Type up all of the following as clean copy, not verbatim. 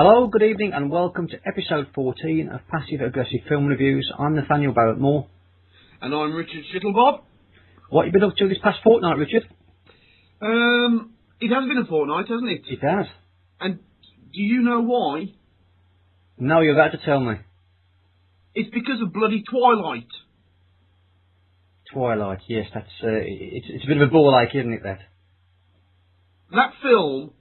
Hello, good evening and welcome to episode 14 of Passive Aggressive Film Reviews. I'm Nathaniel Barrett Moore. And I'm Richard Shittlebob. What have you been up to this past fortnight, Richard? It has been a fortnight, hasn't it? It has. And do you know why? No, you're about to tell me. It's because of bloody Twilight. Twilight, yes, that's it's a bit of a ball ache, isn't it, that? That film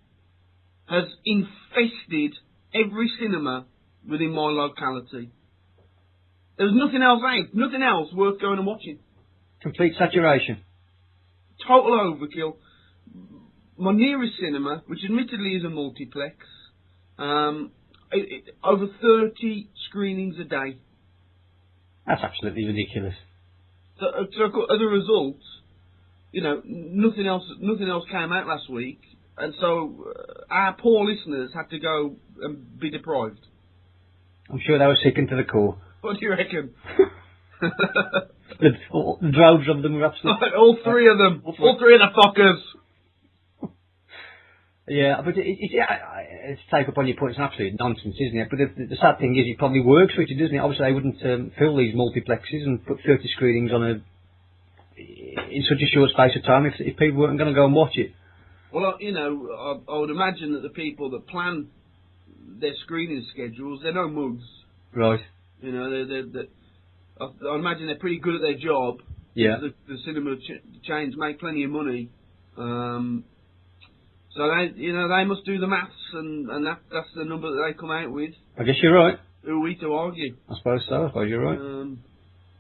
has infested every cinema within my locality. There's nothing else out, nothing else worth going and watching. Complete saturation. Total overkill. My nearest cinema, which admittedly is a multiplex, over 30 screenings a day. That's absolutely ridiculous. So as a result, you know, nothing else came out last week, and so our poor listeners had to go and be deprived. I'm sure they were sickened to the core. What do you reckon? The droves of them were absolutely... all three of them. All three of the fuckers. Yeah, but it's take up on your point. It's absolute nonsense, isn't it? But the sad thing is, it probably works for it, doesn't it? Obviously, they wouldn't fill these multiplexes and put 30 screenings on in such a short space of time if people weren't going to go and watch it. Well, you know, I would imagine that the people that plan their screening schedules, they're no mugs. Right. You know, I imagine they're pretty good at their job. Yeah. The cinema chains make plenty of money. So they must do the maths, and that's the number that they come out with. I guess you're right. Who are we to argue? I suppose so. I suppose you're right.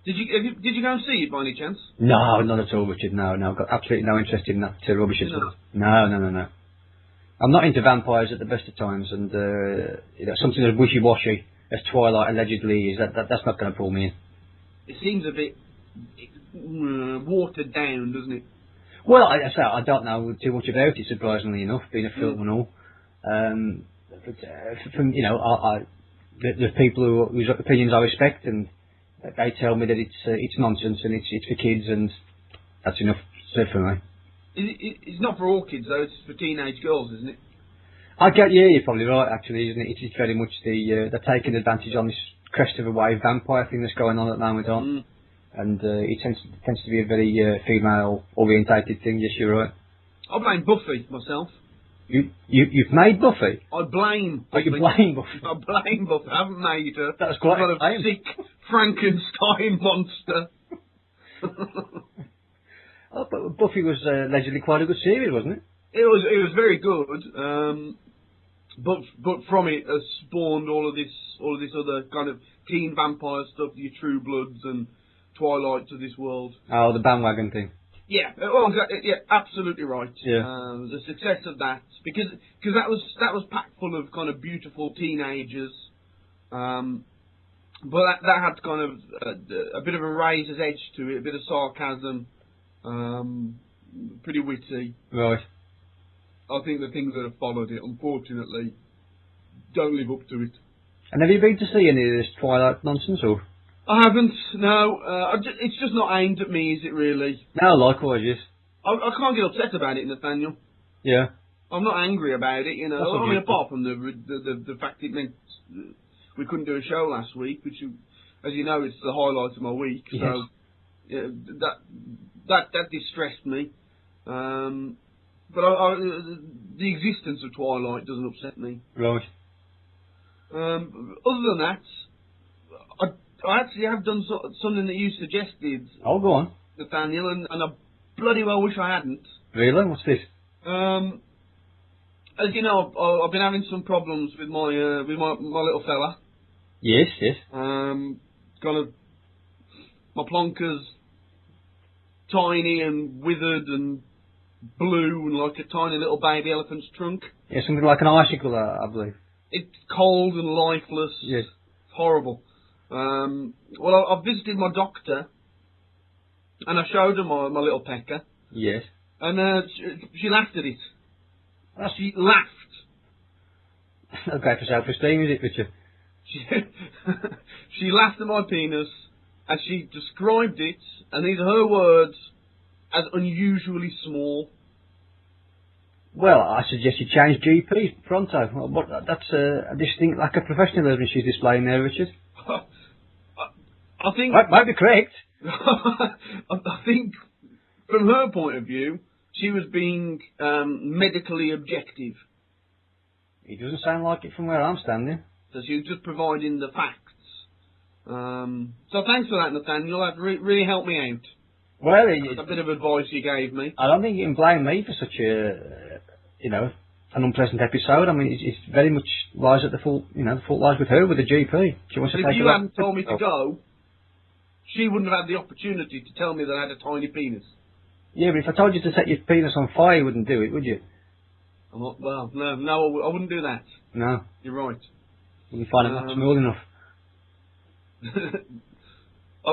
Did you go and see it by any chance? No, not at all, Richard. No, I've got absolutely no interest in that rubbish at all. No. I'm not into vampires at the best of times, and something as wishy-washy as Twilight allegedly is, that's not going to pull me in. It seems a bit watered down, doesn't it? Well, I don't know too much about it, surprisingly enough, being a film and all. But there's people whose opinions I respect, and they tell me that it's nonsense and it's for kids, and that's enough said for me. It's not for all kids though; it's for teenage girls, isn't it? You're probably right, actually, isn't it? It's very much they're taking advantage on this crest of a wave vampire thing that's going on at the moment, on. And it tends to be a very female-orientated thing. Yes, you're right. I blame Buffy myself. You've made Buffy? I blame Buffy. You blame Buffy? I blame Buffy. I haven't made her. That was quite a sick Frankenstein monster. But Buffy was allegedly quite a good series, wasn't it? It was very good. But from it has spawned all of this other kind of teen vampire stuff, your True Bloods and Twilight to this world. Oh, the bandwagon thing. Yeah, well, yeah, absolutely right. Yeah. The success of that, because that was packed full of kind of beautiful teenagers, but that had kind of a bit of a razor's edge to it, a bit of sarcasm, pretty witty. Right. I think the things that have followed it, unfortunately, don't live up to it. And have you been to see any of this Twilight nonsense, or? I haven't, no. It's just not aimed at me, is it really? No, likewise, yes. I can't get upset about it, Nathaniel. Yeah. I'm not angry about it, you know. I mean, apart from the fact it meant we couldn't do a show last week, which, as you know, it's the highlight of my week. Yes. So yeah, that distressed me. But the existence of Twilight doesn't upset me. Right. Other than that, I actually have done something that you suggested. Oh, go on, Nathaniel, and I bloody well wish I hadn't. Really? What's this? As you know, I've been having some problems with my little fella. Yes. Kind of, my plonker's tiny and withered and blue and like a tiny little baby elephant's trunk. Yeah, something like an icicle, I believe. It's cold and lifeless. Yes. It's horrible. Well, I visited my doctor, and I showed her my little pecker. Yes. And she laughed at it. She laughed. Okay, for self-esteem, is it, Richard? She laughed at my penis, and she described it, and these are her words, as unusually small. Well, I suggest you change GP pronto. But that's a distinct lack of professionalism she's displaying there, Richard. I think... Might be correct. I think, from her point of view, she was being medically objective. It doesn't sound like it from where I'm standing. So she was just providing the facts. So thanks for that, Nathaniel. That really helped me out. Well, that's a bit of advice you gave me. I don't think you can blame me for such a, an unpleasant episode. I mean, it's very much lies at the fault. The fault lies with her, with the GP. She wants to take if you hadn't told me to go, she wouldn't have had the opportunity to tell me that I had a tiny penis. Yeah, but if I told you to set your penis on fire, you wouldn't do it, would you? Well, no, I wouldn't do that. No. You're right. Wouldn't find it not small enough. A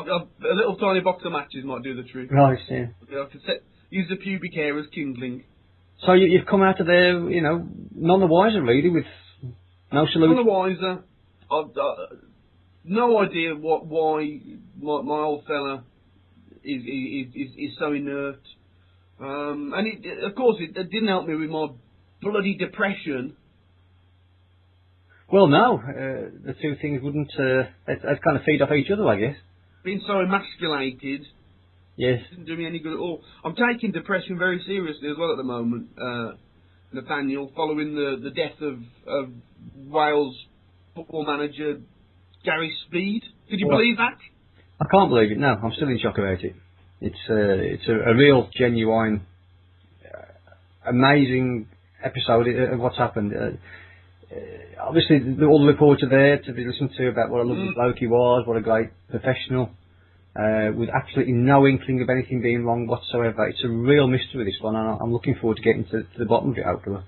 little tiny box of matches might do the trick. Right, yeah. I could use the pubic hair as kindling. So you've come out of there, none the wiser really, with no solution. None the wiser. No idea why my old fella is so inert. And of course it didn't help me with my bloody depression. Well, no, the two things wouldn't. They kind of feed off each other, I guess. Being so emasculated, yes, didn't do me any good at all. I'm taking depression very seriously as well at the moment, Nathaniel, following the death of Wales football manager Gary Speed. Could you believe that? I can't believe it. No, I'm still in shock about it. It's a real, genuine, amazing episode of what's happened. Obviously, all the reports are there to be listened to about what a lovely bloke he was, what a great professional, with absolutely no inkling of anything being wrong whatsoever. It's a real mystery, this one, and I'm looking forward to getting to the bottom of it, hopefully.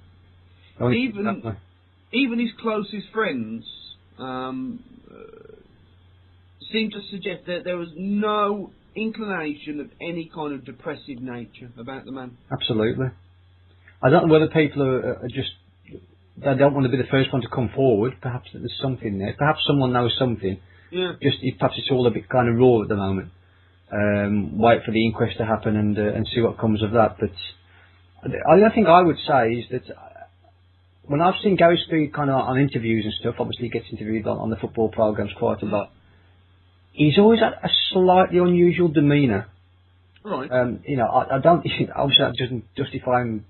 Even his closest friends seem to suggest that there was no inclination of any kind of depressive nature about the man. Absolutely. I don't know whether people are just... They don't want to be the first one to come forward. Perhaps there's something there. Perhaps someone knows something. Yeah. Perhaps it's all a bit kind of raw at the moment. Wait for the inquest to happen and see what comes of that. But the only thing I would say is that when I've seen Gary Speed kind of on interviews and stuff, obviously he gets interviewed on the football programmes quite a lot. He's always had a slightly unusual demeanour. Right. I don't. Obviously, that doesn't justify him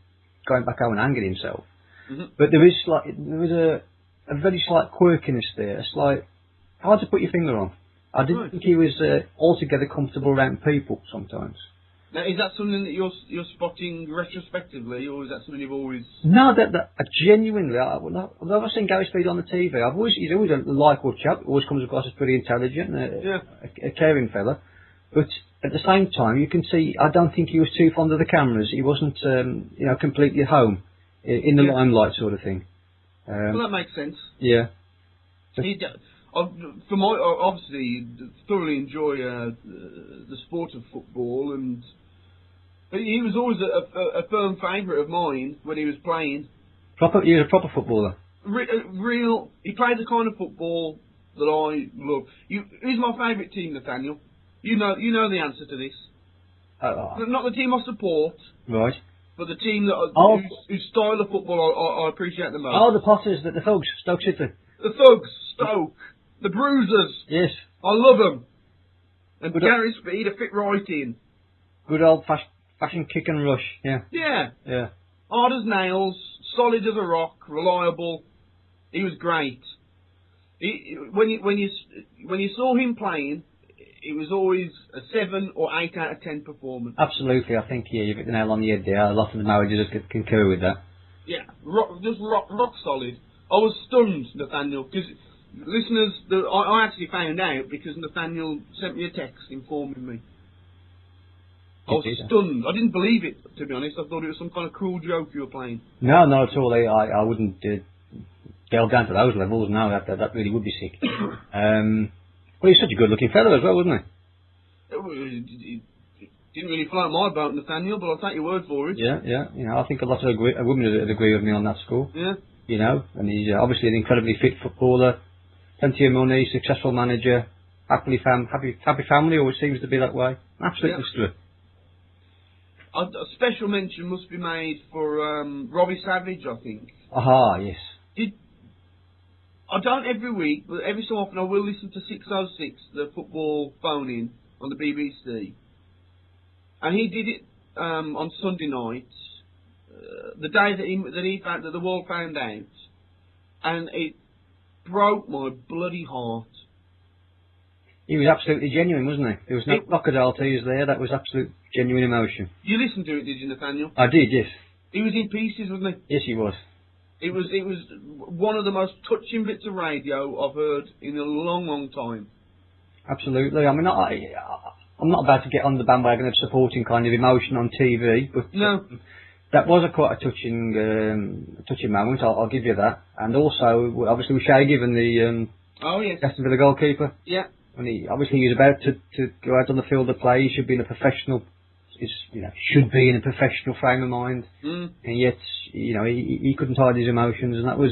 going back home and hanging himself. Mm-hmm. But there was a very slight quirkiness there, hard to put your finger on. I didn't think he was altogether comfortable around people sometimes. Now, is that something that you're spotting retrospectively, or is that something you've always... No, genuinely, although I've seen Gary Speed on the TV, he's always a likeable chap, always comes across as pretty intelligent, a caring fella. But at the same time, you can see, I don't think he was too fond of the cameras. He wasn't, completely at home. In the limelight sort of thing. Well, that makes sense. Yeah. Obviously, thoroughly enjoy the sport of football, and he was always a firm favourite of mine when he was playing. He was a proper footballer. He played the kind of football that I love. Who's my favourite team, Nathaniel? You know the answer to this. Not the team I support. Right. But the team whose style of football I appreciate the most. Oh, the Potters, the Thugs, Stoke City. The Thugs, Stoke, the Bruisers. Yes. I love them. And Gary Speed fit right in. Good old fashioned kick and rush, yeah. Yeah. Yeah. Hard as nails, solid as a rock, reliable. He was great. When you saw him playing, it was always a 7 or 8 out of 10 performance. Absolutely, I think you've hit the nail on the head there. A lot of the managers concur with that. Yeah, rock solid. I was stunned, Nathaniel, because listeners, I actually found out because Nathaniel sent me a text informing me. I was stunned. I didn't believe it, to be honest. I thought it was some kind of cruel joke you were playing. No, not at all. I wouldn't delve down to those levels. No, that really would be sick. Well, he's such a good-looking fellow as well, wasn't he? It didn't really float my boat, Nathaniel, but I'll take your word for it. Yeah. I think a lot of women would agree with me on that score. Yeah. And he's obviously an incredibly fit footballer, plenty of money, successful manager, happy family, always seems to be that way. Absolutely true. A special mention must be made for Robbie Savage, I think. Aha, yes. I don't every week, but every so often I will listen to 606, the football phone-in on the BBC. And he did it on Sunday night, the day that the world found out, and it broke my bloody heart. He was absolutely genuine, wasn't he? There was no crocodile tears there. That was absolute genuine emotion. You listened to it, did you, Nathaniel? I did, yes. He was in pieces, wasn't he? Yes, he was. It was one of the most touching bits of radio I've heard in a long, long time. Absolutely. I mean, I'm not about to get on the bandwagon of supporting kind of emotion on TV, but no. That was quite a touching moment. I'll give you that. And also, obviously, with Shay Given, the Aston Villa goalkeeper. Yeah. When he was about to go out on the field of play, he should be in a professional. Should be in a professional frame of mind, and yet, he couldn't hide his emotions, and that was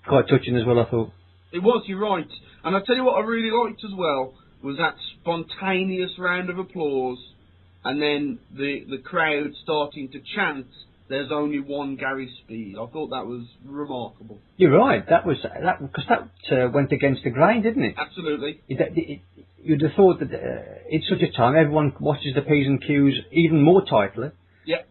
quite touching as well, I thought. It was, you're right. And I'll tell you what I really liked as well, was that spontaneous round of applause, and then the crowd starting to chant, "There's only one Gary Speed." I thought that was remarkable. You're right, because that went against the grain, didn't it? Absolutely. You'd have thought that in such a time everyone watches the P's and Q's even more tightly,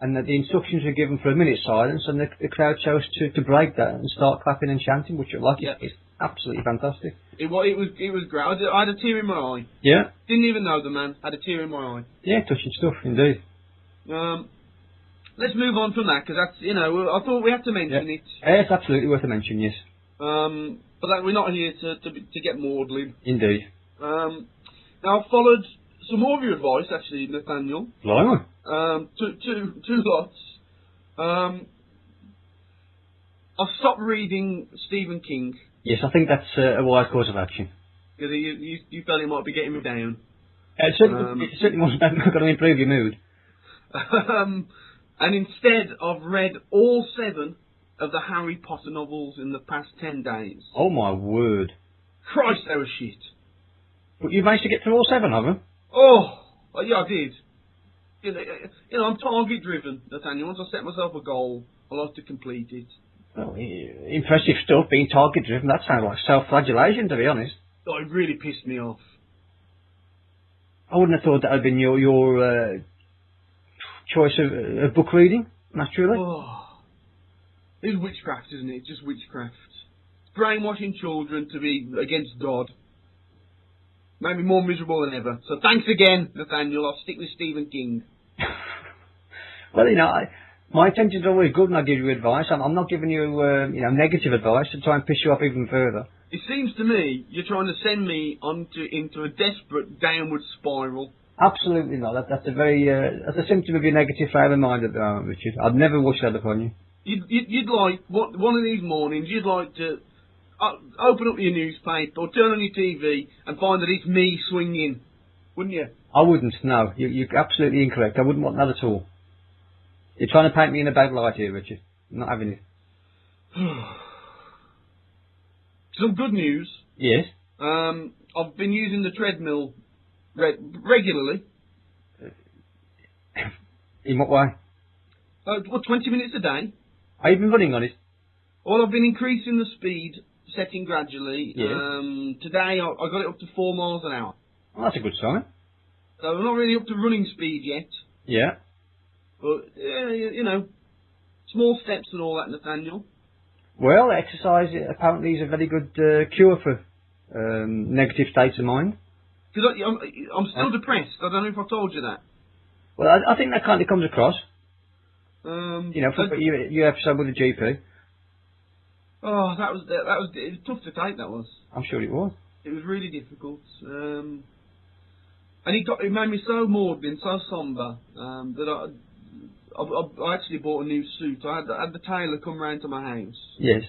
and that the instructions were given for a minute's silence, and the crowd chose to break that and start clapping and chanting, which it's absolutely fantastic. It was great. I had a tear in my eye. Yeah. Didn't even know the man. Had a tear in my eye. Yeah, touching stuff indeed. Let's move on from that, because that's I thought we had to mention it. Yeah, it's absolutely worth a mention, yes. But we're not here to get maudlin. Indeed. Now, I've followed some more of your advice, actually, Nathaniel. Blimey. Two lots. I've stopped reading Stephen King. Yes, I think that's a wise course of action. Because you felt it might be getting me down. It certainly wasn't going to improve your mood. And instead, I've read all 7 of the Harry Potter novels in the past 10 days. Oh, my word. Christ, they were shit. But you managed to get through all 7 of them? Oh, yeah, I did. I'm target-driven, Nathaniel. Once I set myself a goal, I like to complete it. Well, impressive stuff, being target-driven. That sounds like self-flagellation, to be honest. Oh, it really pissed me off. I wouldn't have thought that had been your choice of book reading, naturally. Oh, it's witchcraft, isn't it? It's just witchcraft. Brainwashing children to be against God. Made me more miserable than ever. So thanks again, Nathaniel. I'll stick with Stephen King. Well, my intentions are always good when I give you advice. I'm not giving you, negative advice to try and piss you off even further. It seems to me you're trying to send me into a desperate downward spiral. Absolutely not. That's that's a symptom of your negative frame of mind at the moment, Richard. I'd never wish that upon you. You'd like, one of these mornings, you'd like to open up your newspaper or turn on your TV and find that it's me swinging, wouldn't you? I wouldn't, no. You're absolutely incorrect. I wouldn't want that at all. You're trying to paint me in a bad light here, Richard. I'm not having it. Some good news. Yes? I've been using the treadmill regularly. In what way? 20 minutes a day. Are you been running on it? Well, I've been increasing the speed, setting gradually. Yes. Today I got it up to 4 miles an hour. Well, that's a good sign. So I'm not really up to running speed yet. Yeah. But, small steps and all that, Nathaniel. Well, exercise apparently is a very good cure for negative states of mind. Because I'm still depressed. I don't know if I told you that. Well, I think that kind of comes across. For your episode with the GP. Oh, it was tough to take. That was. I'm sure it was. It was really difficult. And it made me so maudlin, so sombre, that I actually bought a new suit. I had the tailor come round to my house. Yes.